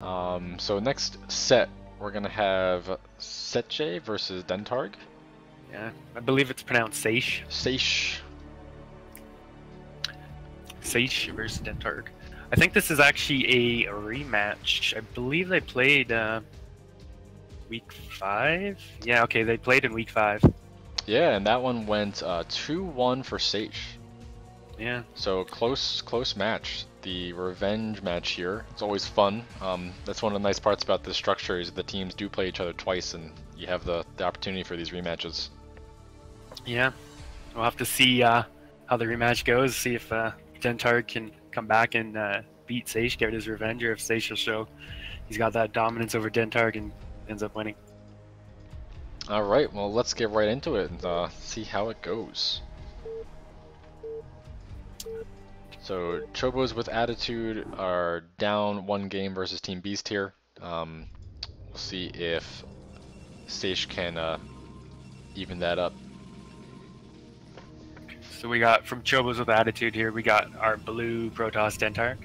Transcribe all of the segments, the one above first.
So next set, we're gonna have Seiche versus Dentarg. Yeah, I believe it's pronounced Seiche. Seiche. Seiche versus Dentarg. I think this is actually a rematch. I believe they played week 5. Yeah, okay, they played in week 5. Yeah, and that one went 2-1 for Seiche. Yeah. So close match. The revenge match here. It's always fun. That's one of the nice parts about this structure is the teams do play each other twice, and you have the opportunity for these rematches. Yeah, we'll have to see how the rematch goes. See if Dentarg can come back and beat Seiche, get his revenge, or if Seiche will show he's got that dominance over Dentarg and ends up winning. All right, well let's get right into it and see how it goes. So Chobos with Attitude are down 1 game versus Team Beast here. We'll see if Seiche can even that up. So we got from Chobos with Attitude here, we got our blue Protoss Dentarg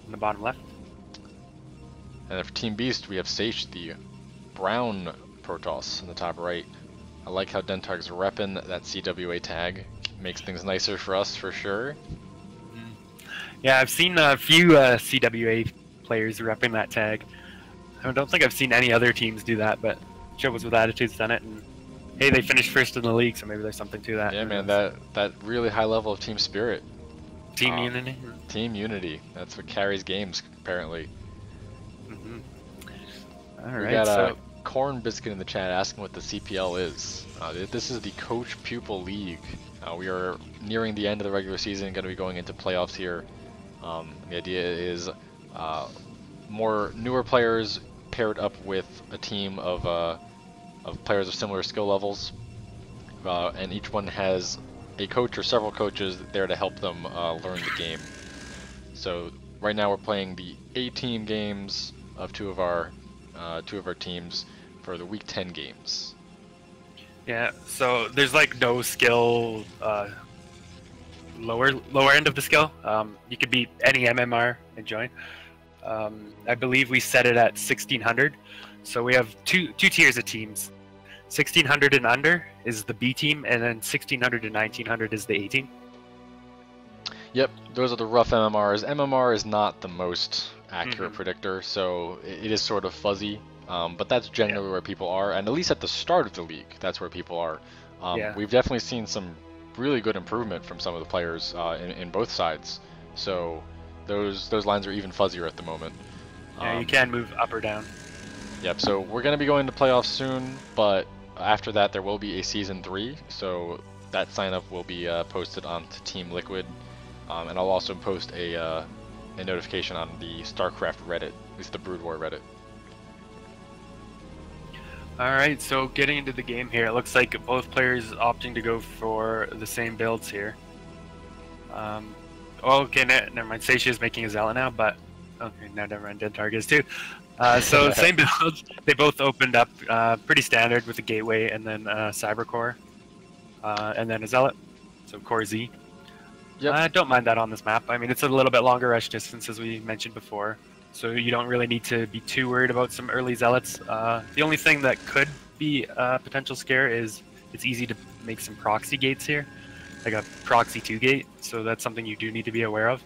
in the bottom left. And then for Team Beast, we have Seiche, the brown Protoss in the top right. I like how Dentarg's repping that CWA tag. Makes things nicer for us for sure. Yeah, I've seen a few CWA players repping that tag. I don't think I've seen any other teams do that, but Chobos with Attitude's done it, and hey, they finished first in the league, so maybe there's something to that. Yeah, man, that really high level of team spirit. Team unity. Team unity. That's what carries games, apparently. All right. We got so Corn Biscuit in the chat asking what the CPL is. This is the Coach Pupil League. We are nearing the end of the regular season, going to be going into playoffs here. The idea is more newer players paired up with a team of players of similar skill levels, and each one has a coach or several coaches there to help them learn the game. So right now we're playing the A-team games of two of our teams for the week 10 games. yeah, so there's like no skill lower end of the skill. You could be any MMR and join. I believe we set it at 1600. So we have two tiers of teams. 1600 and under is the B team, and then 1600 to 1900 is the A team. Yep, those are the rough MMRs. MMR is not the most accurate predictor, so it is sort of fuzzy. But that's generally where people are, and at least at the start of the league, that's where people are. We've definitely seen some really good improvement from some of the players in both sides. So those lines are even fuzzier at the moment. Yeah, you can move up or down. Yep, so we're going to be going to playoffs soon, but after that there will be a Season 3, so that sign-up will be posted onto Team Liquid, and I'll also post a notification on the StarCraft Reddit, at least the Brood War Reddit. Alright, so getting into the game here, it looks like both players opting to go for the same builds here. Okay, never mind, Seiche is making a Zealot now, but okay, now never mind, Dentarg is too. So same builds, they both opened up pretty standard with a Gateway and then Cyber Core, and then a Zealot, so Core Z. Yep. I don't mind that on this map. I mean, it's a little bit longer rush distance as we mentioned before, so you don't really need to be too worried about some early Zealots. The only thing that could be a potential scare is it's easy to make some proxy gates here, like a proxy 2 gate, so that's something you do need to be aware of.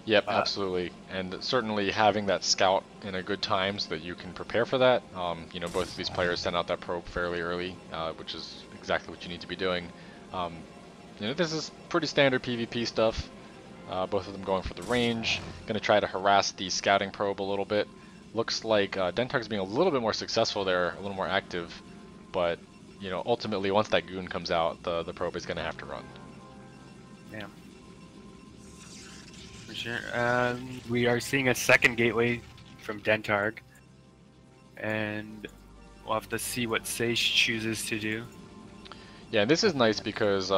Yep, absolutely, and certainly having that scout in a good time so that you can prepare for that. You know, both of these players sent out that probe fairly early, which is exactly what you need to be doing. You know, this is pretty standard PvP stuff. Both of them going for the range, going to try to harass the scouting probe a little bit. Looks like Dentarg's being a little bit more successful there, a little more active, but you know, ultimately once that goon comes out, the probe is going to have to run. Yeah. For sure. We are seeing a second gateway from Dentarg, and we'll have to see what Seiche chooses to do. Yeah, and this is nice because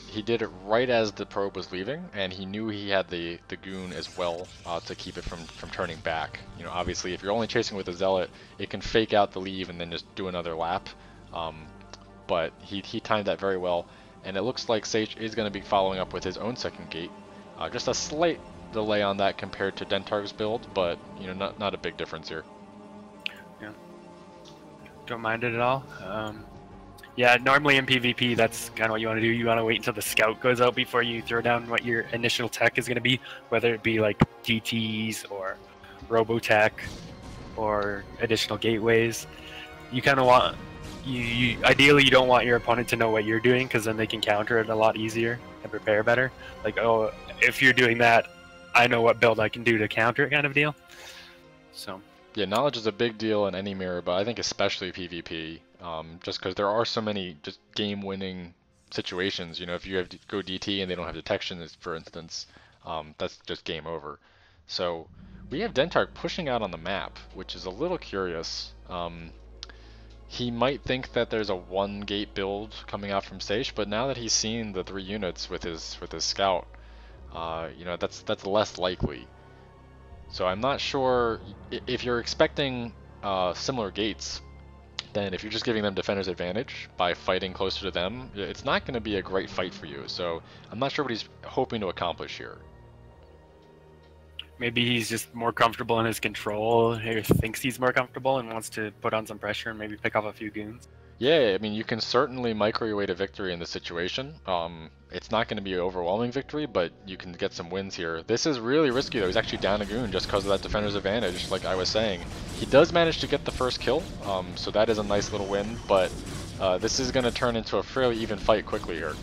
he did it right as the probe was leaving, and he knew he had the goon as well to keep it from turning back. You know, obviously if you're only chasing with a Zealot, it can fake out the leave and then just do another lap. But he timed that very well, and it looks like Seiche is going to be following up with his own second gate. Just a slight delay on that compared to Dentarg's build, but you know, not a big difference here. Yeah, don't mind it at all. Yeah, normally in PvP, that's kind of what you want to do. You want to wait until the scout goes out before you throw down what your initial tech is going to be, whether it be like DTs or Robotech or additional gateways. You kind of want, ideally you don't want your opponent to know what you're doing, because then they can counter it a lot easier and prepare better. Like, oh, if you're doing that, I know what build I can do to counter it, kind of deal. So yeah, knowledge is a big deal in any mirror, but I think especially PvP, just because there are so many just game-winning situations. You know, if you have to go DT and they don't have detection, for instance, that's just game over. So we have Dentarg pushing out on the map, which is a little curious. He might think that there's a one-gate build coming out from Seiche, but now that he's seen the 3 units with his scout, you know, that's less likely. So I'm not sure if you're expecting similar gates, then if you're just giving them defender's advantage by fighting closer to them, it's not going to be a great fight for you. So I'm not sure what he's hoping to accomplish here. maybe he's just more comfortable in his control, or thinks he's more comfortable and wants to put on some pressure and maybe pick off a few goons. Yeah, I mean, you can certainly micro your way to victory in this situation. It's not going to be an overwhelming victory, but you can get some wins here. This is really risky, though. He's actually down a goon just because of that defender's advantage, like I was saying. He does manage to get the first kill, so that is a nice little win, but this is going to turn into a fairly even fight quickly here.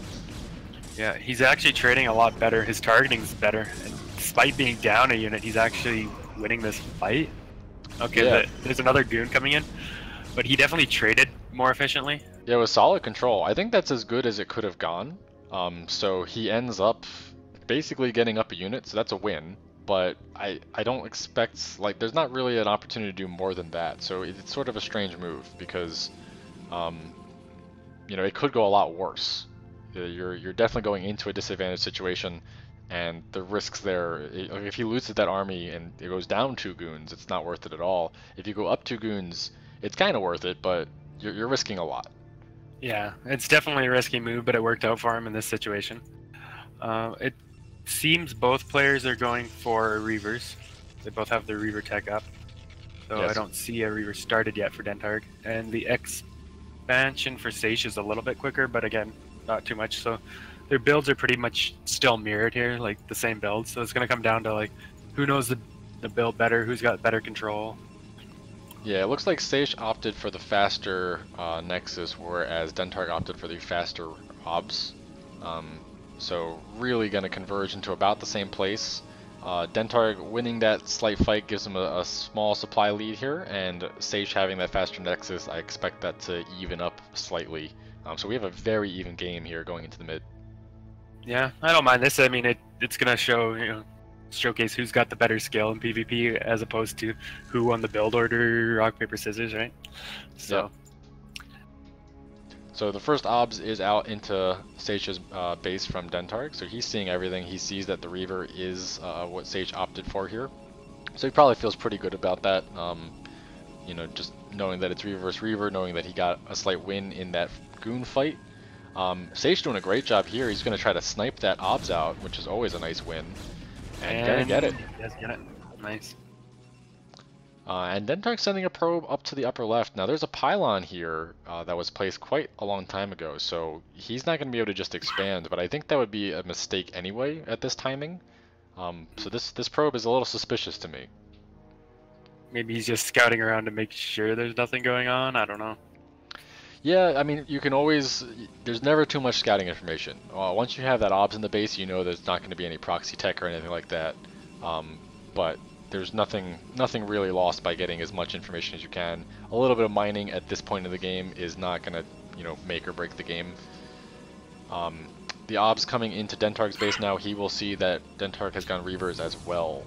Yeah, he's actually trading a lot better. His targeting's better, and despite being down a unit, he's actually winning this fight. Okay, Yeah. there's another goon coming in, but he definitely traded more efficiently. Yeah, with solid control. I think that's as good as it could have gone. So he ends up basically getting up a unit, so that's a win. But I don't expect, like, there's not really an opportunity to do more than that. So it's sort of a strange move because, you know, it could go a lot worse. You're definitely going into a disadvantaged situation, and the risks there, if he loses that army and it goes down 2 goons, it's not worth it at all. If you go up 2 goons, it's kind of worth it, but you're risking a lot. Yeah, it's definitely a risky move, but it worked out for him in this situation. It seems both players are going for Reavers. They both have their Reaver tech up. So Yes. I don't see a Reaver started yet for Dentarg. And the expansion for Seiche is a little bit quicker, but again, not too much. So their builds are pretty much still mirrored here, like the same build. So it's going to come down to like who knows the build better, who's got better control. Yeah, it looks like Seiche opted for the faster Nexus, whereas Dentarg opted for the faster Obs. So really going to converge into about the same place. Dentarg winning that slight fight gives him a small supply lead here, and Seiche having that faster Nexus, I expect that to even up slightly. So we have a very even game here going into the mid. Yeah, I don't mind this. I mean, it's going to show, showcase who's got the better skill in PvP as opposed to who won the build order, rock, paper, scissors, right? So. Yep. So the first Obs is out into Seiche's base from Dentarg, so he's seeing everything. He sees that the Reaver is what Seiche opted for here. So he probably feels pretty good about that. You know, just knowing that it's Reaver versus Reaver, knowing that he got a slight win in that goon fight. Seiche doing a great job here. He's going to try to snipe that Obs out, which is always a nice win. And gonna get it. Yes, get it. Nice. And Dentarg sending a probe up to the upper left. Now there's a pylon here that was placed quite a long time ago, so he's not going to be able to just expand, but I think that would be a mistake anyway at this timing. So this probe is a little suspicious to me. Maybe he's just scouting around to make sure there's nothing going on. I don't know. Yeah, I mean, you can always, there's never too much scouting information. Once you have that Obs in the base, you know there's not going to be any proxy tech or anything like that. But there's nothing really lost by getting as much information as you can. A little bit of mining at this point in the game is not going to, you know, make or break the game. The Obs coming into Dentarg's base now, he will see that Dentarg has gone Reavers as well.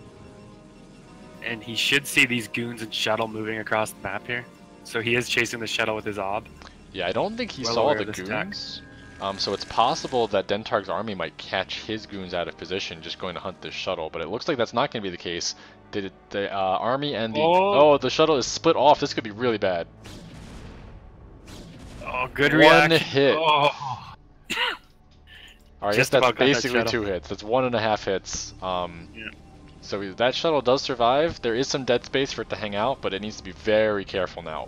And he should see these goons and shuttle moving across the map here. So he is chasing the shuttle with his Ob. Yeah, I don't think he Well saw aware the of this goons. So it's possible that Dentarg's army might catch his goons out of position just going to hunt this shuttle, but it looks like that's not going to be the case. The army and the... Oh, the shuttle is split off. This could be really bad. Oh, good One reaction. hit. Oh. Alright, I guess Just that's about got that basically shuttle. 2 hits. That's 1.5 hits. Yeah. So that shuttle does survive. There is some dead space for it to hang out, but it needs to be very careful now.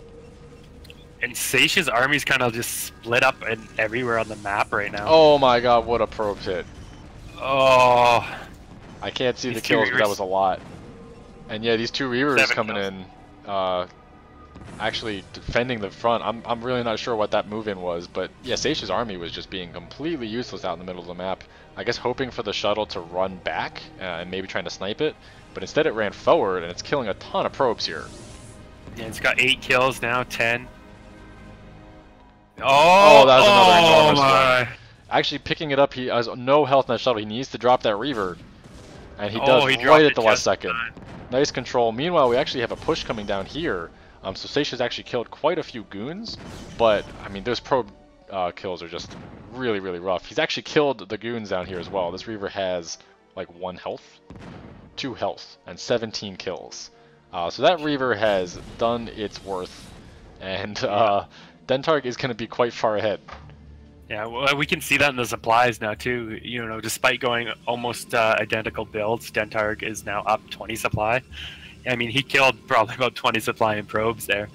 And Seiche's army's kind of just split up and everywhere on the map right now. Oh my god, what a probes hit. Oh. I can't see These the kills, two but that Reavers. was a lot. And yeah, these two Reavers 7 coming kills. in, actually defending the front. I'm really not sure what that move-in was, but yeah, Seiche's army was just being completely useless out in the middle of the map. I guess hoping for the shuttle to run back and maybe trying to snipe it, but instead it ran forward and it's killing a ton of probes here. Yeah, it's got 8 kills now, 10. Oh, that was another enormous my. one. Actually picking it up, he has no health in that shuttle. He needs to drop that Reaver, and he does He dropped right it at the last just second. in time. Nice control. Meanwhile, we actually have a push coming down here. So Seiche has actually killed quite a few goons, but I mean, those probe kills are just really, really rough. He's actually killed the goons down here as well. This Reaver has like 1 health, 2 health, and 17 kills. So that Reaver has done its worth, and Dentarg is going to be quite far ahead. Yeah, well, we can see that in the supplies now too. You know, despite going almost identical builds, Dentarg is now up 20 supply. I mean, he killed probably about 20 supply in probes there.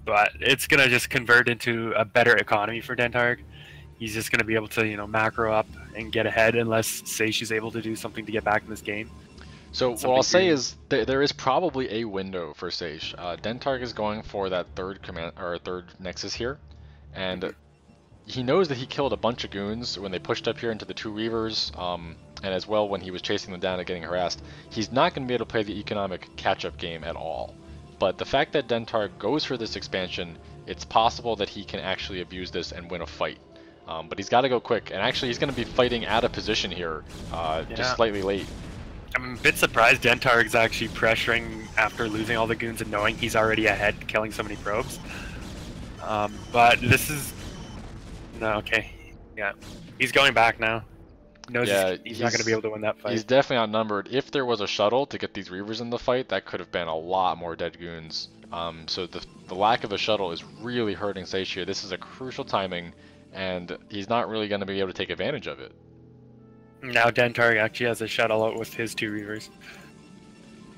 But it's gonna just convert into a better economy for Dentarg. He's just gonna be able to, you know, macro up and get ahead unless Seiche is able to do something to get back in this game. So what I'll say is there is probably a window for Seiche. Dentarg is going for that third command or third nexus here, and he knows that he killed a bunch of goons when they pushed up here into the 2 Reavers, and as well when he was chasing them down and getting harassed. He's not going to be able to play the economic catch-up game at all. But the fact that Dentarg goes for this expansion, it's possible that he can actually abuse this and win a fight. But he's got to go quick, and actually he's going to be fighting out of position here, just slightly late. I'm a bit surprised Dentarg's actually pressuring after losing all the goons and knowing he's already ahead, killing so many probes. But this is... No, okay. Yeah. He's going back now. He knows he's not going to be able to win that fight. He's definitely outnumbered. If there was a shuttle to get these Reavers in the fight, that could have been a lot more dead goons. So the lack of a shuttle is really hurting Seiche here. This is a crucial timing, and he's not really going to be able to take advantage of it. Now Dentarg actually has a shuttle out with his 2 Reavers.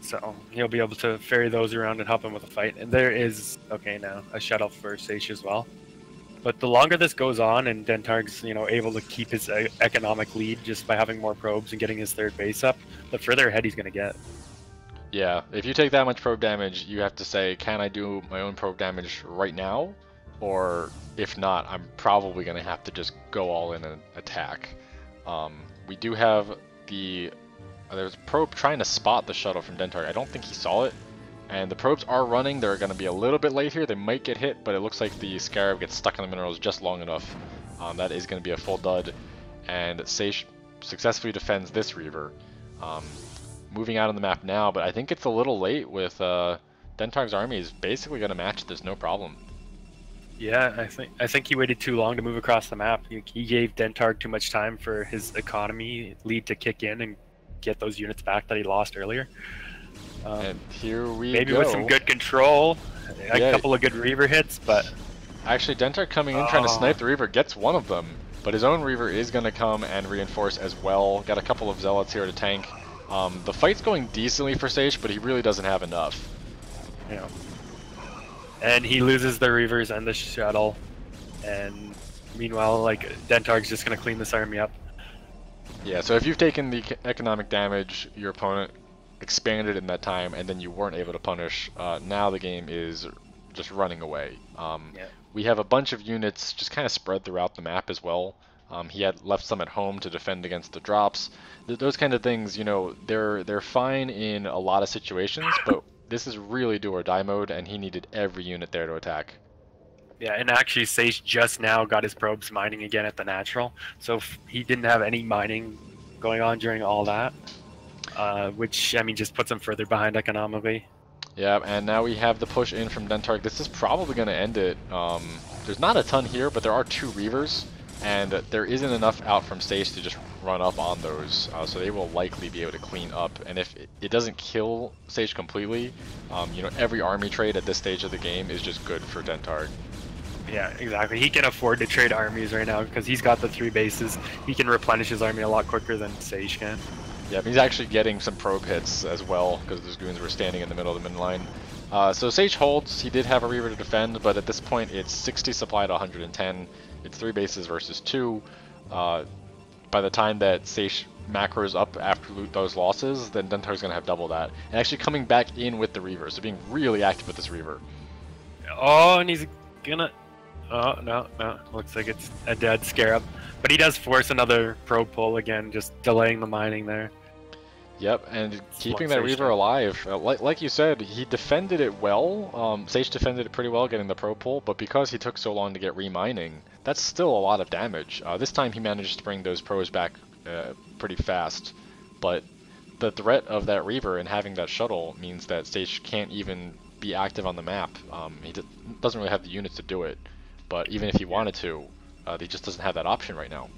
So he'll be able to ferry those around and help him with a fight. And there is, okay, now a shuttle for Seiche as well. But the longer this goes on and Dentarg's, you know, able to keep his economic lead just by having more probes and getting his 3rd base up, the further ahead he's going to get. Yeah, if you take that much probe damage, you have to say, can I do my own probe damage right now? Or if not, I'm probably going to have to just go all in and attack. We do have there's a probe trying to spot the shuttle from Dentarg. I don't think he saw it. And the probes are running. They're going to be a little bit late here. They might get hit, but it looks like the Scarab gets stuck in the minerals just long enough. That is going to be a full dud. And Seiche successfully defends this Reaver. Moving out on the map now, but I think it's a little late with Dentarg's army is basically going to match this no problem. Yeah, I think he waited too long to move across the map. He gave Dentarg too much time for his economy lead to kick in and get those units back that he lost earlier. And here we maybe go. With some good control, a couple of good Reaver hits, but... Actually, Dentarg coming in trying to snipe the Reaver gets one of them, but his own Reaver is going to come and reinforce as well. Got a couple of Zealots here to tank. The fight's going decently for Seiche, but he really doesn't have enough. Yeah. And he loses the Reavers and the shuttle, and meanwhile, like, Dentarg's just going to clean this army up. Yeah, so if you've taken the economic damage, your opponent expanded in that time, and then you weren't able to punish, now the game is just running away. We have a bunch of units just kind of spread throughout the map as well. He had left some at home to defend against the drops. Those kind of things, you know, they're fine in a lot of situations, but this is really do or die mode, and he needed every unit there to attack. Yeah, and actually Seiche just now got his probes mining again at the natural, so he didn't have any mining going on during all that, which, I mean, just puts him further behind economically. Yeah, and now we have the push in from Dentarg. This is probably going to end it. There's not a ton here, but there are 2 Reavers, and there isn't enough out from Seiche to just run up on those, so they will likely be able to clean up. And if it doesn't kill Seiche completely, you know, every army trade at this stage of the game is just good for Dentarg. Yeah, exactly. He can afford to trade armies right now because he's got the 3 bases. He can replenish his army a lot quicker than Seiche can. Yeah, but he's actually getting some probe hits as well because those goons were standing in the middle of the mid line. So Seiche holds. He did have a Reaver to defend, but at this point it's 60 supply to 110. It's 3 bases versus 2. By the time that Seiche macros up after those losses, then Dentarg's going to have double that. And actually coming back in with the Reaver, so being really active with this Reaver. Oh, and he's gonna... Oh, no. Looks like it's a dead Scarab. But he does force another probe pull again, just delaying the mining there. Yep, and keeping that Reaver alive. Like you said, he defended it well. Seiche defended it pretty well, getting the probe pull, but because he took so long to get remining, that's still a lot of damage. This time he managed to bring those pros back pretty fast, but the threat of that Reaver and having that shuttle means that Seiche can't even be active on the map. He doesn't really have the units to do it, but even if he wanted to, he just doesn't have that option right now.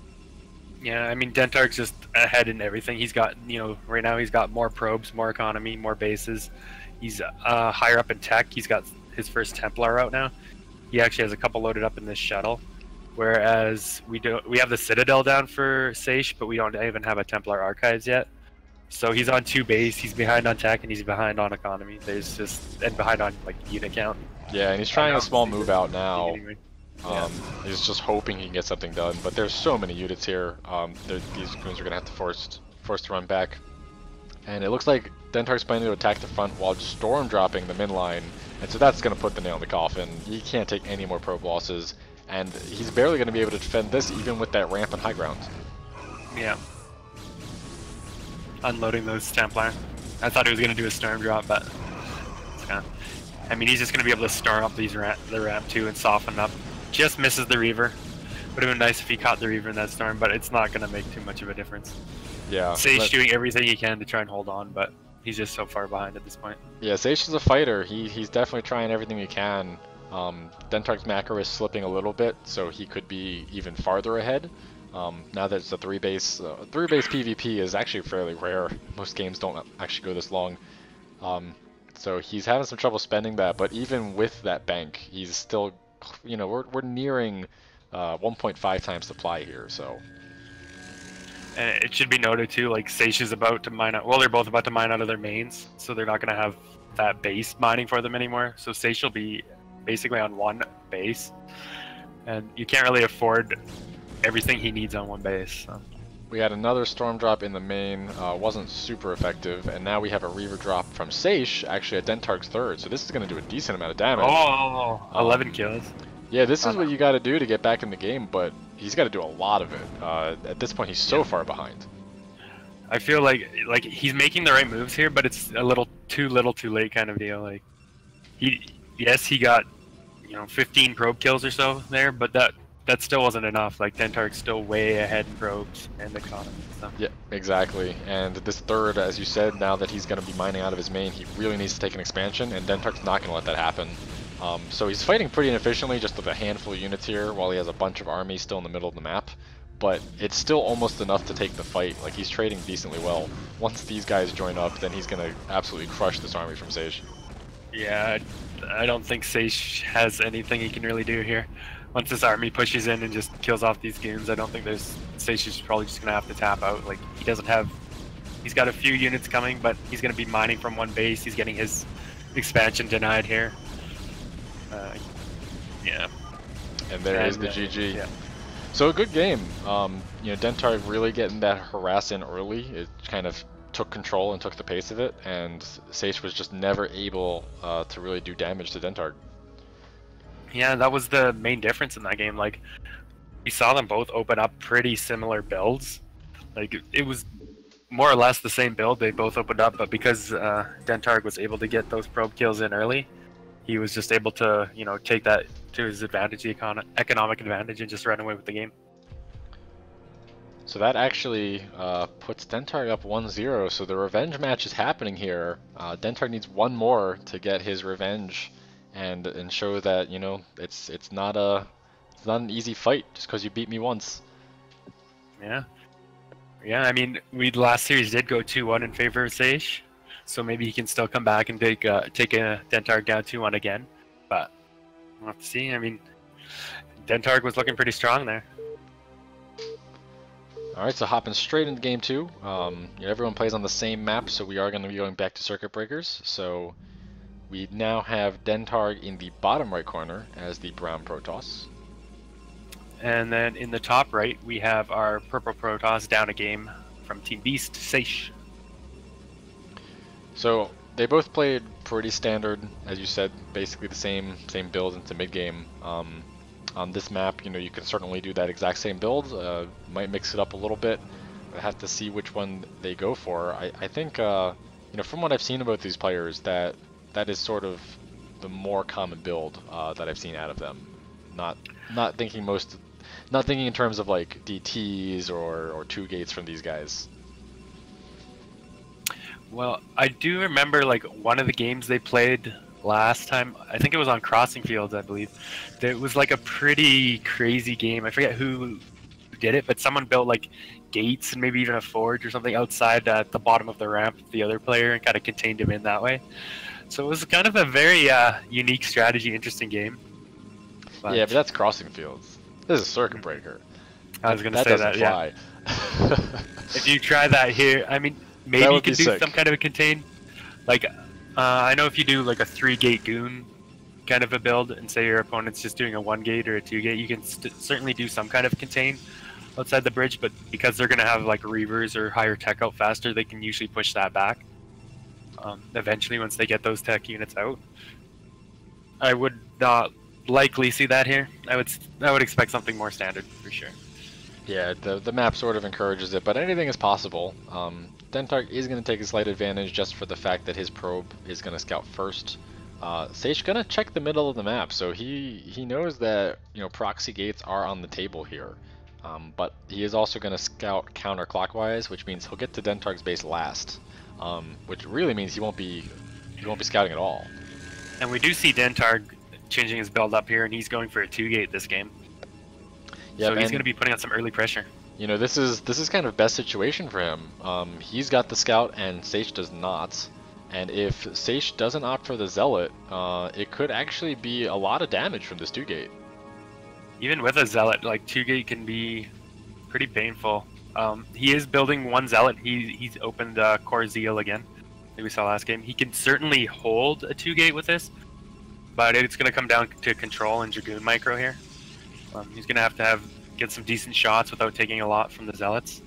Yeah, I mean, Dentarg's just ahead in everything. He's got, right now he's got more probes, more economy, more bases. He's higher up in tech. He's got his first Templar out now. He actually has a couple loaded up in this shuttle. Whereas we have the Citadel down for Seiche, but we don't even have a Templar Archives yet. So he's on 2 base, he's behind on tech, and he's behind on economy. And behind on like unit count. Yeah, and he's trying a small move out now. Yeah. He's just hoping he can get something done, but there's so many units here. These goons are gonna have to force to run back, and it looks like Dentarg's planning to attack the front while storm dropping the mid line, and so that's gonna put the nail in the coffin. He can't take any more probe losses, and he's barely gonna be able to defend this even with that ramp and high ground. Yeah. Unloading those Templar. I thought he was gonna do a storm drop, but yeah. I mean, he's just gonna be able to storm up the ramp too and soften up. Just misses the Reaver. Would have been nice if he caught the Reaver in that storm, but it's not going to make too much of a difference. Yeah. Seiche doing everything he can to try and hold on, but he's just so far behind at this point. Yeah, Seiche is a fighter. He's definitely trying everything he can. Dentarg's macro is slipping a little bit, so he could be even farther ahead. Now that it's a 3-base PvP is actually fairly rare. Most games don't actually go this long. So he's having some trouble spending that, but even with that bank, he's still... we're nearing 1.5 times supply here, so. And it should be noted too, like Seiche is about to mine out. Well, they're both about to mine out of their mains, so they're not going to have that base mining for them anymore. So Seiche will be basically on 1 base, and you can't really afford everything he needs on 1 base. So. We had another storm drop in the main, wasn't super effective, and now we have a Reaver drop from Seiche, actually at Dentarg's 3rd, so this is going to do a decent amount of damage. Oh, 11 kills. Yeah, this is what you got to do to get back in the game, but he's got to do a lot of it. At this point, he's so far behind. I feel like he's making the right moves here, but it's a little too late kind of deal. Like, he got 15 probe kills or so there, but that still wasn't enough. Like, Dentarg's still way ahead in probes and economy. So. Yeah, exactly. And this 3rd, as you said, now that he's going to be mining out of his main, he really needs to take an expansion, and Dentarg's not going to let that happen. So he's fighting pretty inefficiently, just with a handful of units here, while he has a bunch of armies still in the middle of the map. But it's still almost enough to take the fight. Like, he's trading decently well. Once these guys join up, then he's going to absolutely crush this army from Seiche. Yeah, I don't think Seiche has anything he can really do here. Once this army pushes in and just kills off these goons, I don't think Seiche is probably just going to have to tap out. Like, he's got a few units coming, but he's going to be mining from 1 base. He's getting his expansion denied here. Yeah. And there is the GG. Yeah. So a good game. Dentarg really getting that harass in early. It kind of took control and took the pace of it, and Seiche was just never able to really do damage to Dentarg. Yeah, that was the main difference in that game. Like, we saw them both open up pretty similar builds. Like, it was more or less the same build they both opened up, but because Dentarg was able to get those probe kills in early, he was just able to, take that to his advantage, the economic advantage, and just run away with the game. So that actually puts Dentarg up 1-0, so the revenge match is happening here. Dentarg needs 1 more to get his revenge and show that, it's not an easy fight just because you beat me once. Yeah. Yeah, I mean, last series did go 2-1 in favor of Seiche, so maybe he can still come back and take a Dentarg down 2-1 again. But we'll have to see. I mean, Dentarg was looking pretty strong there. Alright, so hopping straight into game 2. Everyone plays on the same map, so we are going to be going back to circuit breakers. So we now have Dentarg in the bottom right corner as the brown Protoss. And then in the top right, we have our purple Protoss down a game from Team Beast, Seiche. So they both played pretty standard, as you said, basically the same build into mid game. On this map, you can certainly do that exact same build. Might mix it up a little bit. I have to see which one they go for. I think, from what I've seen about these players, that is sort of the more common build that I've seen out of them. Not thinking in terms of like DTs or 2 gates from these guys. Well, I do remember like one of the games they played last time. I think it was on Crossing Fields, I believe. It was like a pretty crazy game. I forget who did it, but someone built like gates and maybe even a forge or something outside at the bottom of the ramp, the other player, and kind of contained him in that way. So it was kind of a very unique strategy, interesting game. Yeah, but that's Crossing Fields. This is Circuit Breaker. I was going to say that, yeah. If you try that here, I mean, maybe you could do some kind of a contain. Like, I know if you do like a 3-gate goon kind of a build, and say your opponent's just doing a 1-gate or a 2-gate, you can certainly do some kind of contain outside the bridge, but because they're going to have like reavers or higher tech out faster, they can usually push that back. Eventually, once they get those tech units out, I would not likely see that here. I would expect something more standard for sure. Yeah, the map sort of encourages it, but anything is possible. Dentarg is going to take a slight advantage just for the fact that his probe is going to scout first. Seiche going to check the middle of the map, so he knows that proxy gates are on the table here. But he is also going to scout counterclockwise, which means he'll get to Dentarg's base last, which really means he won't be scouting at all. And we do see Dentarg changing his build up here, and he's going for a 2-gate this game. Yep, so he's going to be putting on some early pressure. This is kind of best situation for him. He's got the scout and Seiche does not. And if Seiche doesn't opt for the Zealot, it could actually be a lot of damage from this 2-gate. Even with a Zealot, like 2-gate can be pretty painful. He is building 1 Zealot. He's opened Core Zeal again, like we saw last game. He can certainly hold a 2-gate with this, but it's going to come down to control and Dragoon micro here. He's going to have get some decent shots without taking a lot from the Zealots.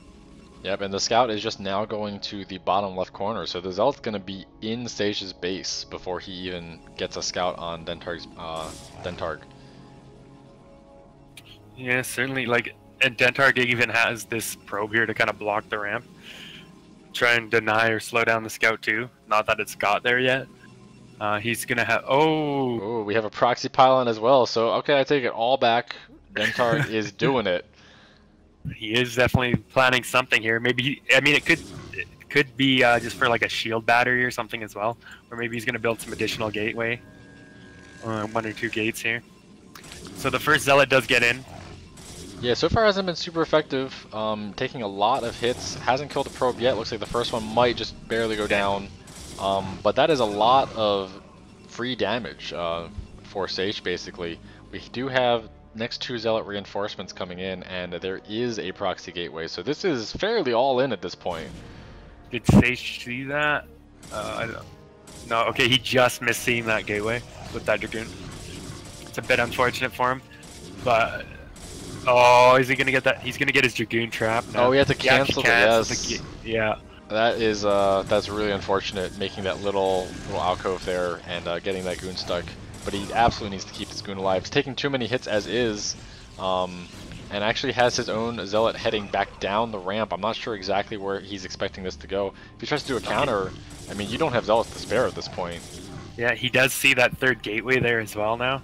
Yep, and the scout is just now going to the bottom left corner, so the Zealot's going to be in Seiche's base before he even gets a scout on Dentarg. Yeah, certainly. And Dentarg even has this probe here to kind of block the ramp, try and deny or slow down the scout too. Not that it's got there yet. He's gonna have. Oh, we have a proxy pylon as well. So okay, I take it all back. Dentarg is doing it. He is definitely planning something here. Maybe it could be just for like a shield battery or something as well, or maybe he's gonna build some additional gateway, 1 or 2 gates here. So the first Zealot does get in. Yeah, so far hasn't been super effective. Taking a lot of hits. Hasn't killed a probe yet. Looks like the first one might just barely go down. But that is a lot of free damage for Seiche, basically. We do have next 2 Zealot reinforcements coming in, and there is a proxy gateway, so this is fairly all in at this point. Did Seiche see that? I don't know. No, okay, he just missed seeing that gateway with that Dragoon. It's a bit unfortunate for him, but... Oh, is he gonna get that? He's gonna get his Dragoon trap now. Oh, he had to cancel the yes. Yeah. That is that's really unfortunate, making that little alcove there and getting that goon stuck. But he absolutely needs to keep this goon alive. He's taking too many hits as is, and actually has his own Zealot heading back down the ramp. I'm not sure exactly where he's expecting this to go. If he tries to do a counter, I mean, you don't have Zealots to spare at this point. Yeah, he does see that 3rd gateway there as well now.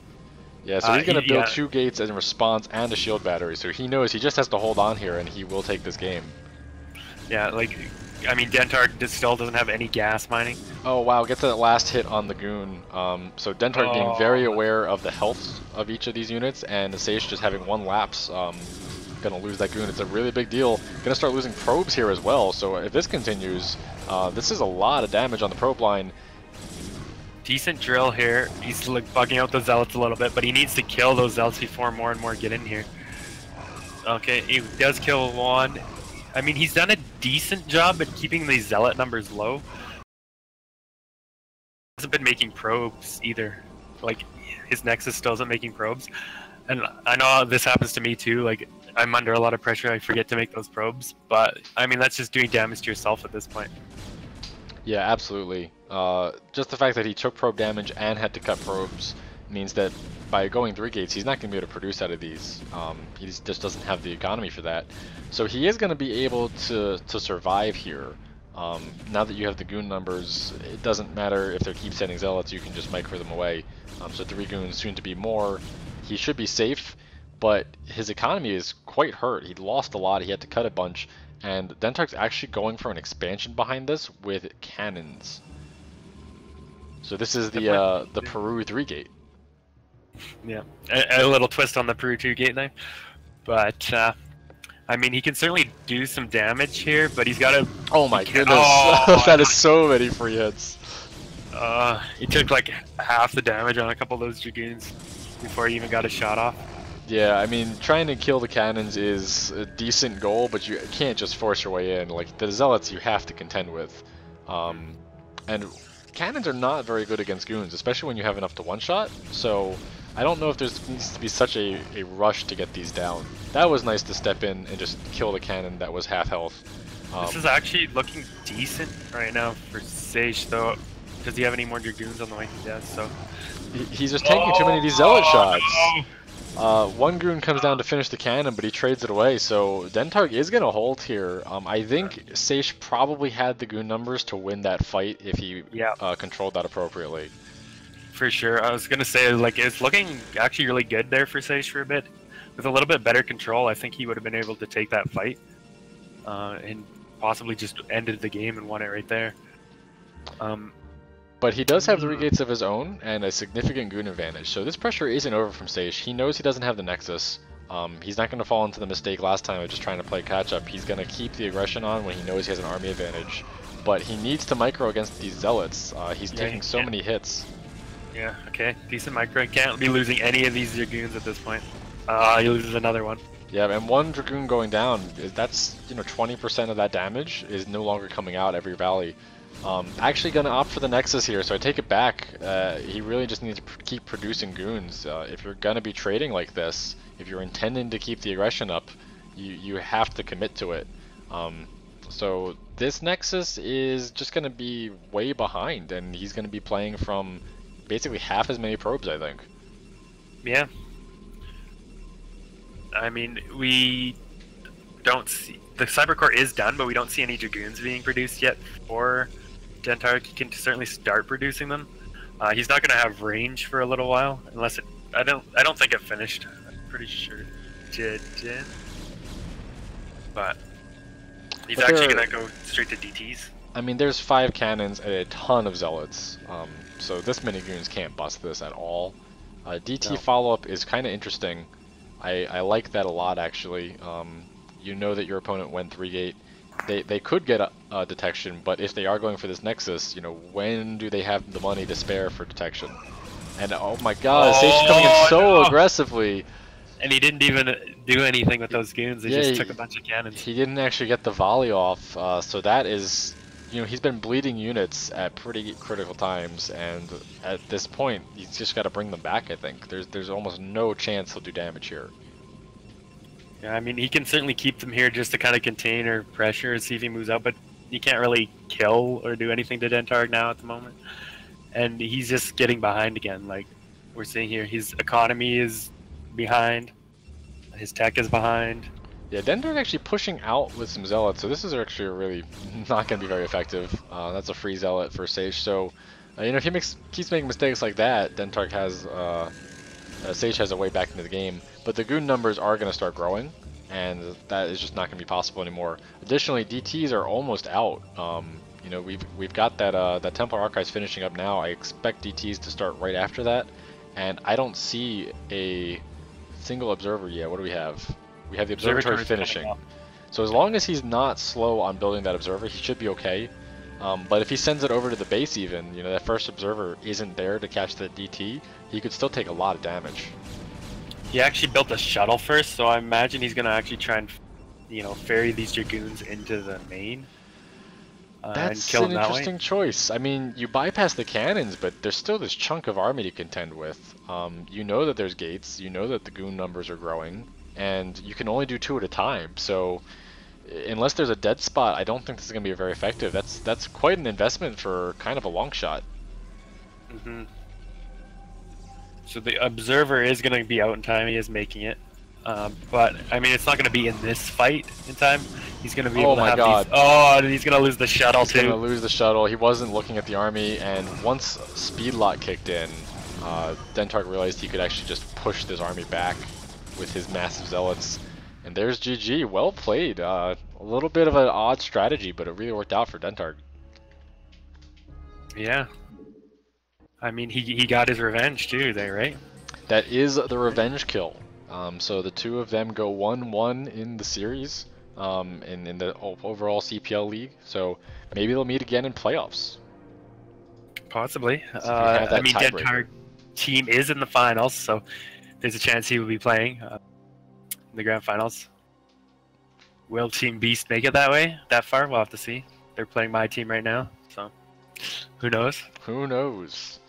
Yeah, so he's going to build 2 gates in response and a shield battery, so he knows he just has to hold on here and he will take this game. Yeah, I mean, Dentarg still doesn't have any gas mining. Oh wow, gets that last hit on the goon. So Dentarg being very aware of the health of each of these units, and Seiche just having 1 lapse, gonna lose that goon. It's a really big deal. Gonna start losing probes here as well, so if this continues, this is a lot of damage on the probe line. Decent drill here. He's bugging out the Zealots a little bit, but he needs to kill those Zealots before more and more get in here. Okay, he does kill 1. I mean, he's done a decent job at keeping these zealot numbers low. Hasn't been making probes either. Like, his Nexus still isn't making probes. And I know this happens to me too, like, I'm under a lot of pressure, I forget to make those probes. But, I mean, that's just doing damage to yourself at this point. Yeah, absolutely. Just the fact that he took probe damage and had to cut probes means that by going 3 gates, he's not going to be able to produce out of these. He just doesn't have the economy for that. So he is going to be able to survive here. Now that you have the goon numbers, it doesn't matter if they're keep sending zealots, you can just micro them away. So 3 goons, soon to be more. He should be safe, but his economy is quite hurt. He lost a lot, he had to cut a bunch, and Dentarg's actually going for an expansion behind this with cannons. So this is the Peru 3 gate. Yeah, a little twist on the Peru 2 gate there. But, I mean, he can certainly do some damage here, but he's got to... Oh my goodness, oh, that is so many free hits. He took like half the damage on a couple of those Dragoons before he even got a shot off. Yeah, I mean, trying to kill the cannons is a decent goal, but you can't just force your way in. Like, the zealots you have to contend with. And cannons are not very good against goons, especially when you have enough to one-shot, so I don't know if there needs to be such a rush to get these down. That was nice to step in and just kill the cannon that was half health. This is actually looking decent right now for Seiche, though. Does he have any more Dragoons on the way to death? So he's just taking too many of these zealot shots. One goon comes down to finish the cannon, but he trades it away, so Dentarg is going to hold here. I think Seiche probably had the goon numbers to win that fight if he controlled that appropriately. For sure. I was going to say, like, it's looking actually really good there for Seiche for a bit. With a little bit better control, I think he would have been able to take that fight. And possibly just ended the game and won it right there. But he does have 3 gates of his own and a significant goon advantage, so this pressure isn't over from Seiche. He knows he doesn't have the Nexus. He's not going to fall into the mistake last time of just trying to play catch-up. He's going to keep the aggression on when he knows he has an army advantage. But he needs to micro against these zealots. He's taking so many hits. Yeah, okay. Decent micro. Can't be losing any of these Dragoons at this point. He loses another one. Yeah, and one Dragoon going down, that's, 20% of that damage is no longer coming out every valley. Actually gonna opt for the Nexus here, so I take it back. He really just needs to keep producing goons. If you're gonna be trading like this, if you're intending to keep the aggression up, you have to commit to it. So this Nexus is just gonna be way behind, and he's gonna be playing from basically half as many probes, I think. Yeah. I mean, we don't see... The Cybercore is done, but we don't see any Dragoons being produced yet for Dentarg. He can certainly start producing them. He's not going to have range for a little while, unless it... I don't think it finished. I'm pretty sure it did. But he's actually going to go straight to DTs. I mean, there's 5 cannons and a ton of zealots, so this many goons can't bust this at all. DT follow-up is kind of interesting. I like that a lot, actually. You know that your opponent went 3 gate. They could get a detection, but if they are going for this Nexus, when do they have the money to spare for detection? And oh my god, Seiche coming in so aggressively. And he didn't even do anything with those goons, they just took a bunch of cannons. He didn't actually get the volley off, so that is... he's been bleeding units at pretty critical times, and at this point, he's just got to bring them back, I think. There's almost no chance he'll do damage here. Yeah, I mean, he can certainly keep them here just to kind of contain or pressure and see if he moves out, but you can't really kill or do anything to Dentarg now at the moment. And he's just getting behind again, like we're seeing here. His economy is behind, his tech is behind. Yeah, Dentarg actually pushing out with some zealots, so this is actually really not going to be very effective. That's a free zealot for Seiche, so if he keeps making mistakes like that, Dentarg has Seiche has a way back into the game. But the goon numbers are going to start growing, and that is just not going to be possible anymore. Additionally, DTs are almost out. We've got that Templar Archives finishing up now. I expect DTs to start right after that, and I don't see a single observer yet. What do we have? We have the observatory finishing. So as long as he's not slow on building that observer, he should be okay. But if he sends it over to the base even, that first observer isn't there to catch the DT, he could still take a lot of damage. He actually built a shuttle first, so I imagine he's going to actually try and you know, ferry these Dragoons into the main and That's kill an them that way. interesting choice. I mean, you bypass the cannons, but there's still this chunk of army to contend with. You know that there's gates, you know that the goon numbers are growing, and you can only do 2 at a time. So unless there's a dead spot, I don't think this is going to be very effective. That's quite an investment for kind of a long shot. Hmm. So the observer is going to be out in time. He is making it. But I mean, it's not going to be in this fight in time. He's going to be able to have these. Oh, and he's going to lose the shuttle He's going to too. lose the shuttle. He wasn't looking at the army, and once speed lock kicked in, Dentarg realized he could actually just push this army back with his massive zealots. And there's GG. Well played. A little bit of an odd strategy, but it really worked out for Dentarg. Yeah. I mean, he got his revenge too there, right? That is the revenge kill. So the two of them go 1-1 in the series, in the overall CPL league. So maybe they'll meet again in playoffs. Possibly. have that I mean, tiebreaker. Dentarg team is in the finals, so there's a chance he will be playing in the grand finals. Will Team Beast make it that far? We'll have to see. They're playing my team right now, so who knows? Who knows?